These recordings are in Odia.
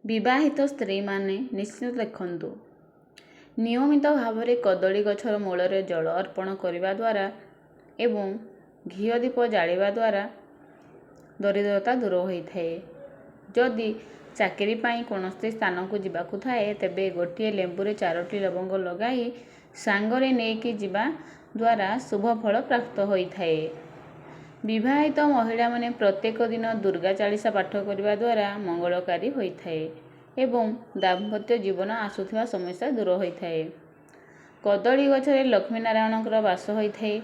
ବିବାହିତ ସ୍ତ୍ରୀମାନେ ନିଶ୍ଚିତ ଦେଖନ୍ତୁ। ନିୟମିତ ଭାବରେ କଦଳୀ ଗଛର ମୂଳରେ ଜଳ ଅର୍ପଣ କରିବା ଦ୍ୱାରା ଏବଂ ଘିଅ ଦୀପ ଜାଳିବା ଦ୍ୱାରା ଦରିଦ୍ରତା ଦୂର ହୋଇଥାଏ। ଯଦି ଚାକିରି ପାଇଁ କୌଣସି ସ୍ଥାନକୁ ଯିବାକୁ ଥାଏ ତେବେ ଗୋଟିଏ ଲେମ୍ବୁରେ 4ଟି ଲବଙ୍ଗ ଲଗାଇ ସାଙ୍ଗରେ ନେଇକି ଯିବା ଦ୍ୱାରା ଶୁଭ ଫଳ ପ୍ରାପ୍ତ ହୋଇଥାଏ। ବିବାହିତ ମହିଳାମାନେ ପ୍ରତ୍ୟେକ ଦିନ ଦୁର୍ଗା ଚାଳିଶା ପାଠ କରିବା ଦ୍ୱାରା ମଙ୍ଗଳକାରୀ ହୋଇଥାଏ ଏବଂ ଦାମ୍ପତ୍ୟ ଜୀବନ ଆସୁଥିବା ସମସ୍ୟା ଦୂର ହୋଇଥାଏ। କଦଳୀ ଗଛରେ ଲକ୍ଷ୍ମୀନାରାୟଣଙ୍କର ବାସ ହୋଇଥାଏ।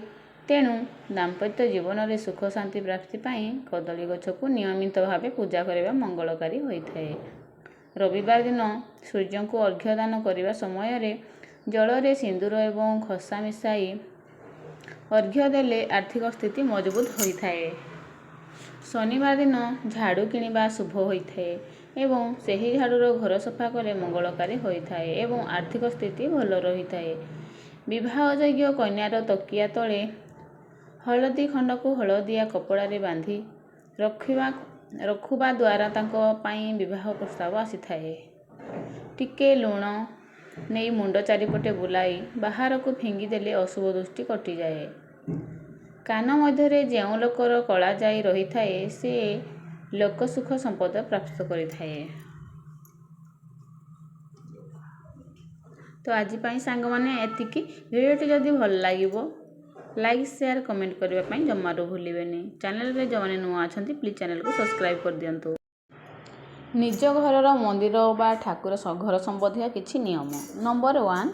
ତେଣୁ ଦାମ୍ପତ୍ୟ ଜୀବନରେ ସୁଖ ଶାନ୍ତି ପ୍ରାପ୍ତି ପାଇଁ କଦଳୀ ଗଛକୁ ନିୟମିତ ଭାବେ ପୂଜା କରିବା ମଙ୍ଗଳକାରୀ ହୋଇଥାଏ। ରବିବାର ଦିନ ସୂର୍ଯ୍ୟଙ୍କୁ ଅର୍ଘ୍ୟ ଦାନ କରିବା ସମୟରେ ଜଳରେ ସିନ୍ଦୁର ଏବଂ ଖସା ମିଶାଇ ଅର୍ଘ୍ୟ ଦେଲେ ଆର୍ଥିକ ସ୍ଥିତି ମଜବୁତ ହୋଇଥାଏ। ଶନିବାର ଦିନ ଝାଡ଼ୁ କିଣିବା ଶୁଭ ହୋଇଥାଏ ଏବଂ ସେହି ଝାଡ଼ୁର ଘର ସଫା କଲେ ମଙ୍ଗଳକାରୀ ହୋଇଥାଏ ଏବଂ ଆର୍ଥିକ ସ୍ଥିତି ଭଲ ରହିଥାଏ। ବିବାହଯୋଗ୍ୟ କନ୍ୟାର ତକିଆ ତଳେ ହଳଦୀ ଖଣ୍ଡକୁ ହଳଦିଆ କପଡ଼ାରେ ବାନ୍ଧି ରଖୁବା ଦ୍ୱାରା ତାଙ୍କ ପାଇଁ ବିବାହ ପ୍ରସ୍ତାବ ଆସିଥାଏ। ଟିକେ ଲୁଣ ନେଇ ମୁଣ୍ଡ ଚାରିପଟେ ବୁଲାଇ ବାହାରକୁ ଫିଙ୍ଗିଦେଲେ ଅଶୁଭ ଦୃଷ୍ଟି କଟିଯାଏ। କାନ ମଧ୍ୟରେ ଯେଉଁ ଲୋକର କଳା ଯାଇ ରହିଥାଏ ସେ ଲୋକ ସୁଖ ସମ୍ପଦ ପ୍ରାପ୍ତ କରିଥାଏ। ତ ଆଜି ପାଇଁ ସାଙ୍ଗମାନେ ଏତିକି। ଭିଡ଼ିଓଟି ଯଦି ଭଲ ଲାଗିବ ଲାଇକ୍ ସେୟାର କମେଣ୍ଟ କରିବା ପାଇଁ ଜମାରୁ ଭୁଲିବେନି। ଚ୍ୟାନେଲରେ ଯେଉଁମାନେ ନୂଆ ଅଛନ୍ତି ପ୍ଲିଜ୍ ଚ୍ୟାନେଲକୁ ସବସ୍କ୍ରାଇବ୍ କରିଦିଅନ୍ତୁ। ନିଜ ଘରର ମନ୍ଦିର ବା ଠାକୁର ଘର ସମ୍ବନ୍ଧୀୟ କିଛି ନିୟମ। ନମ୍ବର 1,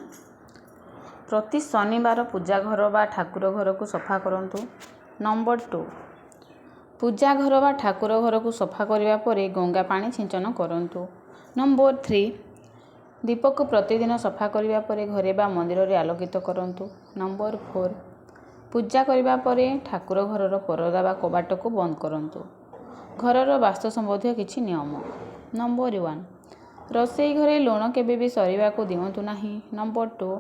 ପ୍ରତି ଶନିବାର ପୂଜା ଘର ବା ଠାକୁର ଘରକୁ ସଫା କରନ୍ତୁ। ନମ୍ବର 2, ପୂଜା ଘର ବା ଠାକୁର ଘରକୁ ସଫା କରିବା ପରେ ଗଙ୍ଗା ପାଣି ସିଞ୍ଚନ କରନ୍ତୁ। ନମ୍ବର 3, ଦୀପକୁ ପ୍ରତିଦିନ ସଫା କରିବା ପରେ ଘରେ ବା ମନ୍ଦିରରେ ଆଲୋକିତ କରନ୍ତୁ। ନମ୍ବର 4, ପୂଜା କରିବା ପରେ ଠାକୁର ଘରର ପରଦା ବା କବାଟକୁ ବନ୍ଦ କରନ୍ତୁ। ଘରର ବାସ୍ତୁ ସମ୍ବନ୍ଧୀୟ କିଛି ନିୟମ। ନମ୍ବର 1, ରୋଷେଇ ଘରେ ଲୁଣ କେବେ ବି ସରିବାକୁ ଦିଅନ୍ତୁ ନାହିଁ। ନମ୍ବର 2,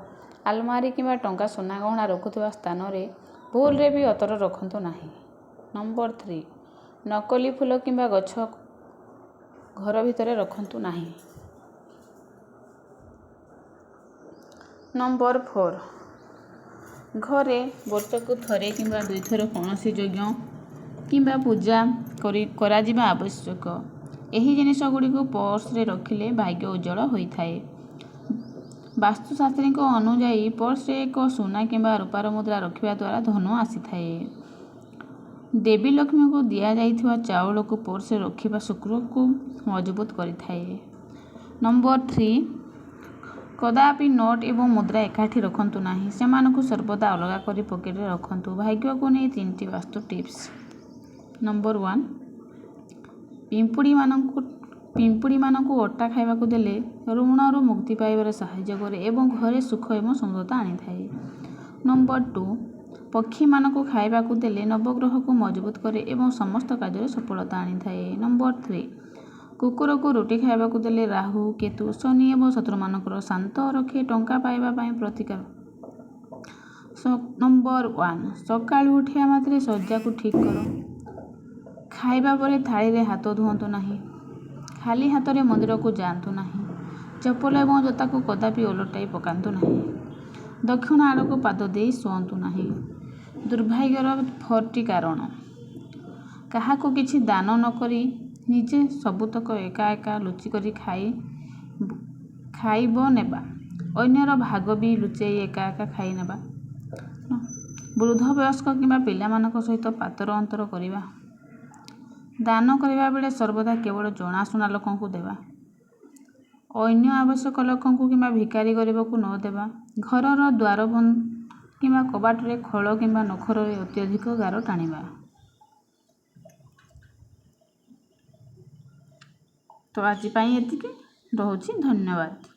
ଆଲମାରୀ କିମ୍ବା ଟଙ୍କା ସୁନା ଗହଣା ରଖୁଥିବା ସ୍ଥାନରେ ଭୁଲରେ ବି ଅତର ରଖନ୍ତୁ ନାହିଁ। ନମ୍ବର 3, ନକଲି ଫୁଲ କିମ୍ବା ଗଛ ଘର ଭିତରେ ରଖନ୍ତୁ ନାହିଁ। ନମ୍ବର 4, ଘରେ ବର୍ଷକୁ ଥରେ କିମ୍ବା 2 ଥର କୌଣସି ଯଜ୍ଞ କିମ୍ବା ପୂଜା କରାଯିବା ଆବଶ୍ୟକ। ଏହି ଜିନିଷ ଗୁଡ଼ିକୁ ପର୍ସରେ ରଖିଲେ ଭାଗ୍ୟ ଉଜ୍ଜ୍ୱଳ ହୋଇଥାଏ। ବାସ୍ତୁଶାସ୍ତ୍ରୀଙ୍କ ଅନୁଯାୟୀ ପର୍ସରେ ଏକ ସୁନା କିମ୍ବା ରୂପାର ମୁଦ୍ରା ରଖିବା ଦ୍ୱାରା ଧନ ଆସିଥାଏ। ଦେବୀ ଲକ୍ଷ୍ମୀଙ୍କୁ ଦିଆଯାଇଥିବା ଚାଉଳକୁ ପର୍ସରେ ରଖିବା ଶୁକ୍ରକୁ ମଜବୁତ କରିଥାଏ। ନମ୍ବର 3, କଦାପି ନୋଟ୍ ଏବଂ ମୁଦ୍ରା ଏକାଠି ରଖନ୍ତୁ ନାହିଁ। ସେମାନଙ୍କୁ ସର୍ବଦା ଅଲଗା କରି ପକେଟରେ ରଖନ୍ତୁ। ଭାଗ୍ୟକୁ ନେଇ 3ଟି ବାସ୍ତୁ ଟିପ୍ସ। ନମ୍ବର 1, ପିମ୍ପୁଡ଼ିମାନଙ୍କୁ ଅଟା ଖାଇବାକୁ ଦେଲେ ଋଣରୁ ମୁକ୍ତି ପାଇବାରେ ସାହାଯ୍ୟ କରେ ଏବଂ ଘରେ ସୁଖ ଏବଂ ସୁନ୍ଦରତା ଆଣିଥାଏ। ନମ୍ବର 2, ପକ୍ଷୀମାନଙ୍କୁ ଖାଇବାକୁ ଦେଲେ ନବଗ୍ରହକୁ ମଜବୁତ କରେ ଏବଂ ସମସ୍ତ କାର୍ଯ୍ୟରେ ସଫଳତା ଆଣିଥାଏ। ନମ୍ବର 3, କୁକୁରକୁ ରୁଟି ଖାଇବାକୁ ଦେଲେ ରାହୁ, କେତୁ, ଶନି ଏବଂ ଶତ୍ରୁମାନଙ୍କର ଶାନ୍ତ ରଖେ ଟଙ୍କା ପାଇବା ପାଇଁ ପ୍ରତିକାର। ନମ୍ବର 1, ସକାଳୁ ଉଠିବା ମାତ୍ରେ ଶଯ୍ୟାକୁ ଠିକ୍ କର। ଖାଇବା ପରେ ଥାଳିରେ ହାତ ଧୁଅନ୍ତୁ ନାହିଁ। ଖାଲି ହାତରେ ମନ୍ଦିରକୁ ଯାଆନ୍ତୁ ନାହିଁ। ଚପଲ ଏବଂ ଜୋତାକୁ କଦାପି ଓଲଟାଇ ପକାନ୍ତୁ ନାହିଁ। ଦକ୍ଷିଣ ଆଡ଼କୁ ପାଦ ଦେଇ ଶୁଅନ୍ତୁ ନାହିଁ। ଦୁର୍ଭାଗ୍ୟର 4ଟି କାରଣ। କାହାକୁ କିଛି ଦାନ ନ କରି ନିଜେ ସବୁତକ ଏକା ଏକା ଲୁଚିକରି ଖାଇବ ନେବା। ଅନ୍ୟର ଭାଗ ବି ଲୁଚେଇ ଏକା ଏକା ଖାଇ ନେବା। ବୃଦ୍ଧ ବୟସ୍କ କିମ୍ବା ପିଲାମାନଙ୍କ ସହିତ ପାତର ଅନ୍ତର କରିବା। ଦାନ କରିବା ବେଳେ ସର୍ବଦା କେବଳ ଜଣାଶୁଣା ଲୋକଙ୍କୁ ଦେବା। ଅନ୍ୟ ଆବଶ୍ୟକ ଲୋକଙ୍କୁ କିମ୍ବା ଭିକାରୀ ଗରିବକୁ ନ ଦେବା। ଘରର ଦ୍ୱାର କିମ୍ବା କବାଟରେ ଖୋଳ କିମ୍ବା ନଖରରେ ଅତ୍ୟଧିକ ଗାର ଟାଣିବା। ତ ଆଜି ପାଇଁ ଏତିକି। ରହୁଛି। ଧନ୍ୟବାଦ।